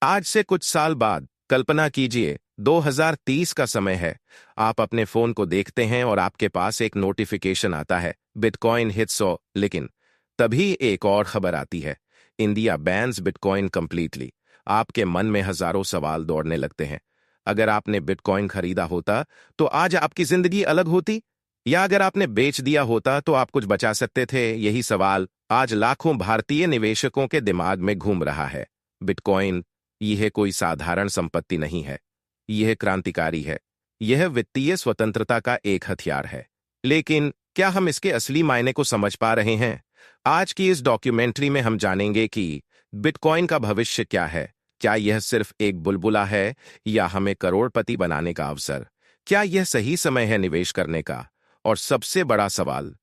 आज से कुछ साल बाद कल्पना कीजिए 2030 का समय है। आप अपने फोन को देखते हैं और आपके पास एक नोटिफिकेशन आता है, बिटकॉइन हिट्स 100। लेकिन तभी एक और खबर आती है, इंडिया बैन्स बिटकॉइन कंप्लीटली। आपके मन में हजारों सवाल दौड़ने लगते हैं। अगर आपने बिटकॉइन खरीदा होता तो आज आपकी जिंदगी अलग होती, या अगर आपने बेच दिया होता तो आप कुछ बचा सकते थे? यही सवाल आज लाखों भारतीय निवेशकों के दिमाग में घूम रहा है। बिटकॉइन यह कोई साधारण संपत्ति नहीं है, यह क्रांतिकारी है। यह वित्तीय स्वतंत्रता का एक हथियार है। लेकिन क्या हम इसके असली मायने को समझ पा रहे हैं? आज की इस डॉक्यूमेंट्री में हम जानेंगे कि बिटकॉइन का भविष्य क्या है। क्या यह सिर्फ एक बुलबुला है या हमें करोड़पति बनाने का अवसर? क्या यह सही समय है निवेश करने का? और सबसे बड़ा सवाल,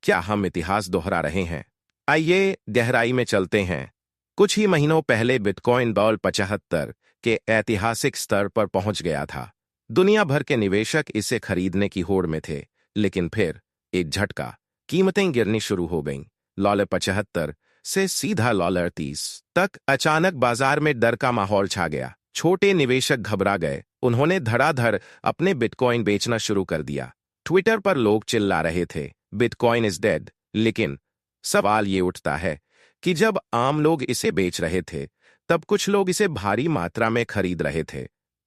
क्या हम इतिहास दोहरा रहे हैं? आइए गहराई में चलते हैं। कुछ ही महीनों पहले बिटकॉइन बॉल 75 के ऐतिहासिक स्तर पर पहुंच गया था। दुनिया भर के निवेशक इसे खरीदने की होड़ में थे। लेकिन फिर एक झटका, कीमतें गिरनी शुरू हो गईं। $75 से सीधा $30 तक अचानक बाजार में डर का माहौल छा गया। छोटे निवेशक घबरा गए। उन्होंने धड़ाधड़ अपने बिटकॉइन बेचना शुरू कर दिया। ट्विटर पर लोग चिल्ला रहे थे, बिटकॉइन इज डेड। लेकिन सवाल ये उठता है कि जब आम लोग इसे बेच रहे थे, तब कुछ लोग इसे भारी मात्रा में खरीद रहे थे।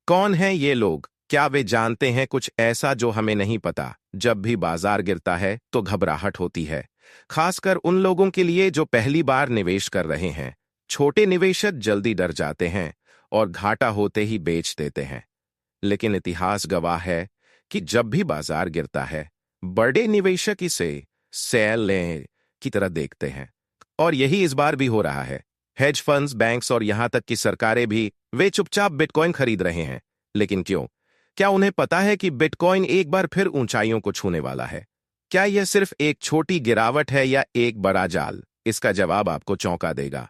कौन हैं ये लोग? क्या वे जानते हैं कुछ ऐसा जो हमें नहीं पता? जब भी बाजार गिरता है तो घबराहट होती है, खासकर उन लोगों के लिए जो पहली बार निवेश कर रहे हैं। छोटे निवेशक जल्दी डर जाते हैं और घाटा होते ही बेच देते हैं। लेकिन इतिहास गवाह है कि जब भी बाजार गिरता है, बड़े निवेशक इसे सेल लें की तरह देखते हैं। और यही इस बार भी हो रहा है। हेज फंड्स, बैंक्स और यहां तक कि सरकारें भी वे चुपचाप बिटकॉइन खरीद रहे हैं। लेकिन क्यों? क्या उन्हें पता है कि बिटकॉइन एक बार फिर ऊंचाइयों को छूने वाला है? क्या यह सिर्फ एक छोटी गिरावट है या एक बड़ा जाल? इसका जवाब आपको चौंका देगा।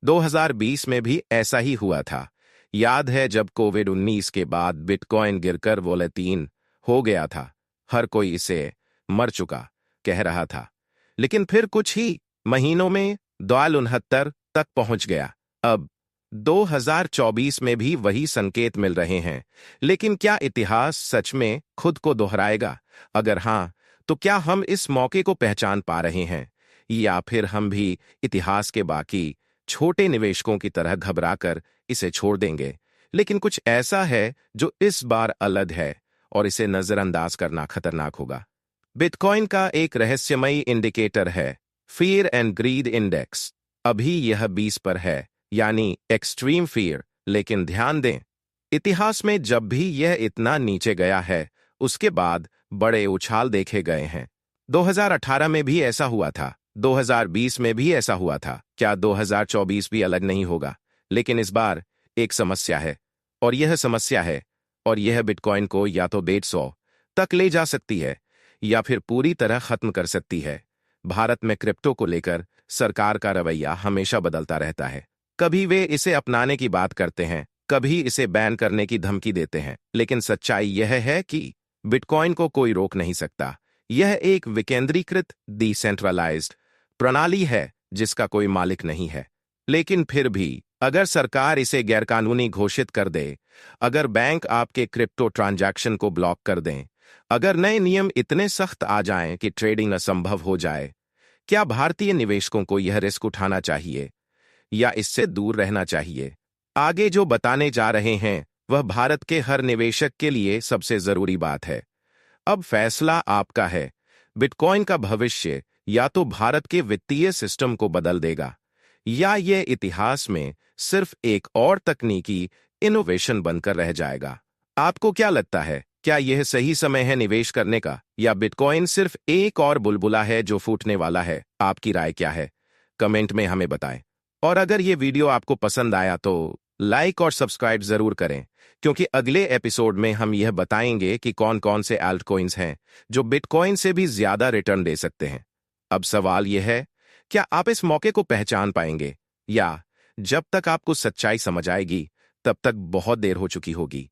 2020 में भी ऐसा ही हुआ था। याद है जब कोविड-19 के बाद बिटकॉइन गिरकर वोलेटाइल हो गया था। हर कोई इसे मर चुका कह रहा था। लेकिन फिर कुछ ही महीनों में $69 तक पहुंच गया। अब 2024 में भी वही संकेत मिल रहे हैं। लेकिन क्या इतिहास सच में खुद को दोहराएगा? अगर हां, तो क्या हम इस मौके को पहचान पा रहे हैं, या फिर हम भी इतिहास के बाकी छोटे निवेशकों की तरह घबराकर इसे छोड़ देंगे? लेकिन कुछ ऐसा है जो इस बार अलग है और इसे नजरअंदाज करना खतरनाक होगा। बिटकॉइन का एक रहस्यमयी इंडिकेटर है, फियर एंड ग्रीड इंडेक्स। अभी यह 20 पर है, यानी एक्सट्रीम फियर। लेकिन ध्यान दें, इतिहास में जब भी यह इतना नीचे गया है, उसके बाद बड़े उछाल देखे गए हैं। 2018 में भी ऐसा हुआ था, 2020 में भी ऐसा हुआ था। क्या 2024 भी अलग नहीं होगा? लेकिन इस बार एक समस्या है, और यह बिटकॉइन को या तो 150 तक ले जा सकती है या फिर पूरी तरह खत्म कर सकती है। भारत में क्रिप्टो को लेकर सरकार का रवैया हमेशा बदलता रहता है। कभी वे इसे अपनाने की बात करते हैं, कभी इसे बैन करने की धमकी देते हैं। लेकिन सच्चाई यह है कि बिटकॉइन को कोई रोक नहीं सकता। यह एक विकेंद्रीकृत डिसेंट्रलाइज्ड प्रणाली है जिसका कोई मालिक नहीं है। लेकिन फिर भी अगर सरकार इसे गैरकानूनी घोषित कर दे, अगर बैंक आपके क्रिप्टो ट्रांजैक्शन को ब्लॉक कर दें, अगर नए नियम इतने सख्त आ जाएं कि ट्रेडिंग असंभव हो जाए, क्या भारतीय निवेशकों को यह रिस्क उठाना चाहिए या इससे दूर रहना चाहिए? आगे जो बताने जा रहे हैं वह भारत के हर निवेशक के लिए सबसे जरूरी बात है। अब फैसला आपका है। बिटकॉइन का भविष्य या तो भारत के वित्तीय सिस्टम को बदल देगा, या यह इतिहास में सिर्फ एक और तकनीकी इनोवेशन बनकर रह जाएगा। आपको क्या लगता है? क्या यह सही समय है निवेश करने का, या बिटकॉइन सिर्फ एक और बुलबुला है जो फूटने वाला है? आपकी राय क्या है? कमेंट में हमें बताएं। और अगर यह वीडियो आपको पसंद आया तो लाइक और सब्सक्राइब जरूर करें, क्योंकि अगले एपिसोड में हम यह बताएंगे कि कौन कौन से एल्ट कॉइन्स हैं जो बिटकॉइन से भी ज्यादा रिटर्न दे सकते हैं। अब सवाल यह है, क्या आप इस मौके को पहचान पाएंगे, या जब तक आपको सच्चाई समझ आएगी तब तक बहुत देर हो चुकी होगी?